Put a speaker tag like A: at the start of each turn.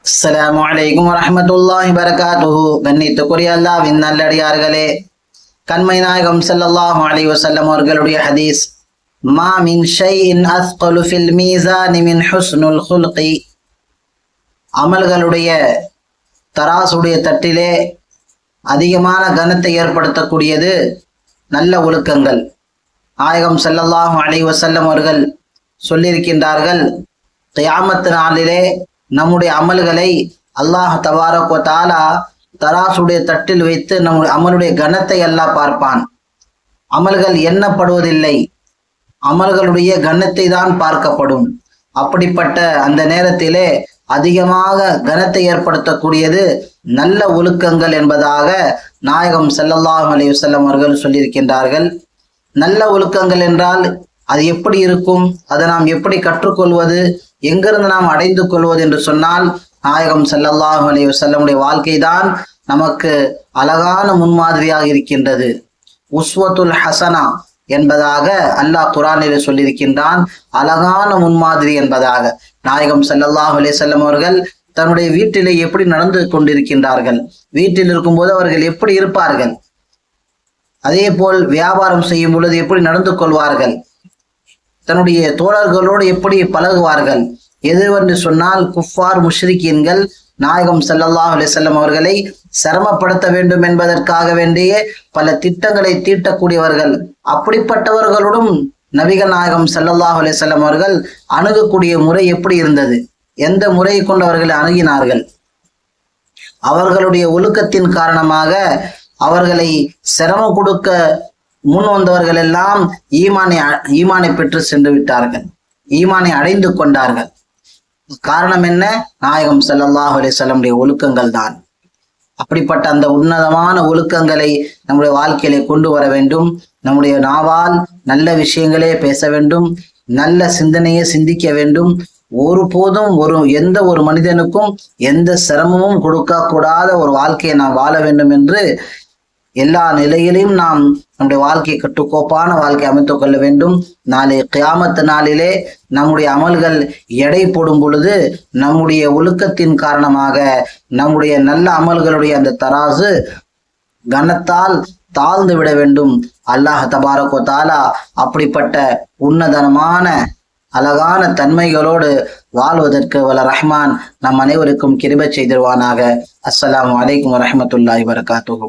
A: அஸ்ஸலாமு அலைக்கும் வரஹ்மத்துல்லாஹி வபரகாத்துஹு. கண்ணியத்துக்குரிய அல்லாஹ்வின் நல்லடியார்களே, கண்மை நாயகம் ஸல்லல்லாஹு அலைஹி வஸல்லம் அவர்களுடைய ஹதீஸ், மா மின் ஷைஇன் அஸ்கலு ஃபில் மீசானி மின் ஹுஸ்னுல் குல்கி. அமல்களுடைய தராசுடைய தட்டிலே அதிகமான கனத்தை ஏற்படுத்தக்கூடியது நல்ல ஒழுக்கங்கள். நாயகம் ஸல்லல்லாஹு அலைஹி வஸல்லம் அவர்கள் சொல்லியிருக்கின்றார்கள், கியாமத் நாளிலே நம்முடைய அமல்களை அல்லாஹ் தபாரக் வ தஆலா தராசுடைய தட்டில் வைத்து நம்முடைய அமலுடைய கனத்தை அல்லாஹ் பார்ப்பான். அமல்கள் எண்ணப்படுவதில்லை, அமல்களுடைய கனத்தை தான் பார்க்கப்படும். அப்படிப்பட்ட அந்த நேரத்திலே அதிகமாக கனத்தை ஏற்படுத்தக்கூடியது நல்ல ஒழுக்கங்கள் என்பதாக நாயகம் ஸல்லல்லாஹு அலைஹி வஸல்லம் அவர்கள் சொல்லியிருக்கின்றார்கள். நல்ல ஒழுக்கங்கள் என்றால் அது எப்படி இருக்கும், அதை நாம் எப்படி கற்றுக்கொள்வது, எங்கிருந்து நாம் அடைந்து கொள்வது என்று சொன்னால், நாயகம் ஸல்லல்லாஹு அலைஹி வஸல்லமுடைய வாழ்க்கை தான் நமக்கு அழகான முன்மாதிரியாக இருக்கின்றது. உஸ்வத்துல் ஹசனா என்பதாக அல்லாஹ் குர்ஆனிலே சொல்லியிருக்கின்றான், அழகான முன்மாதிரி என்பதாக. நாயகம் ஸல்லல்லாஹு அலைஹி வஸல்லம் அவர்கள் தன்னுடைய வீட்டிலே எப்படி நடந்து கொண்டிருக்கின்றார்கள், வீட்டில் இருக்கும்போது அவர்கள் எப்படி இருப்பார்கள், அதே போல் வியாபாரம் செய்யும் பொழுது எப்படி நடந்து கொள்வார்கள், தன்னுடைய தோழர்களோடு எப்படி பழகுவார்கள். எதுவென்று சொன்னால், குஃபார் முஷ்ரிக்கீன்கள் நாயகம் ஸல்லல்லாஹு அலைஹி வஸல்லம் அவர்களை சிரமப்படுத்த வேண்டும் என்பதற்காக வேண்டிய பல திட்டங்களை தீட்டக்கூடியவர்கள். அப்படிப்பட்டவர்களுடன் நபிகள் நாயகம் ஸல்லல்லாஹு அலைஹி வஸல்லம் அவர்கள் அணுகக்கூடிய முறை எப்படி இருந்தது, எந்த முறையை கொண்டு அவர்களை அணுகினார்கள். அவர்களுடைய ஒழுக்கத்தின் காரணமாக அவர்களை சிரமம் கொடுக்க முன் வந்தவர்கள் எல்லாம் ஈமானை பெற்று சென்று விட்டார்கள், ஈமானை அடைந்து கொண்டார்கள். காரணம் என்ன? நாயகம் ஸல்லல்லாஹு அலைஹி வஸல்லமுடைய ஒழுக்கங்கள் தான். அப்படிப்பட்ட அந்த உன்னதமான ஒழுக்கங்களை நம்முடைய வாழ்க்கையிலே கொண்டு வர வேண்டும். நம்முடைய நாவால் நல்ல விஷயங்களே பேச வேண்டும், நல்ல சிந்தனையை சிந்திக்க வேண்டும். ஒருபோதும் எந்த ஒரு மனிதனுக்கும் எந்த சிரமமும் கொடுக்க கூடாத ஒரு வாழ்க்கையை நாம் வாழ வேண்டும் என்று எல்லா நிலையிலும் நாம் நம்முடைய வாழ்க்கையை கட்டுக்கோப்பான வாழ்க்கை அமைத்துக் கொள்ள வேண்டும். நாளை கியாமத் நாளிலே நம்முடைய அமல்கள் எடை போடும் பொழுது நம்முடைய ஒழுக்கத்தின் காரணமாக நம்முடைய நல்ல அமல்களுடைய அந்த தராசு கனத்தால் தாழ்ந்து விட வேண்டும். அல்லாஹ் தபாரக் வ தஆலா அப்படிப்பட்ட உன்னதமான அழகான தன்மைகளோடு வாழ்வதற்கு வல்ல ரஹ்மான் நம் அனைவருக்கும் கிருபை செய்திருவானாக. அஸ்ஸலாமு அலைக்கும் வரஹ்மத்துல்லாஹி வபரகாத்துஹு.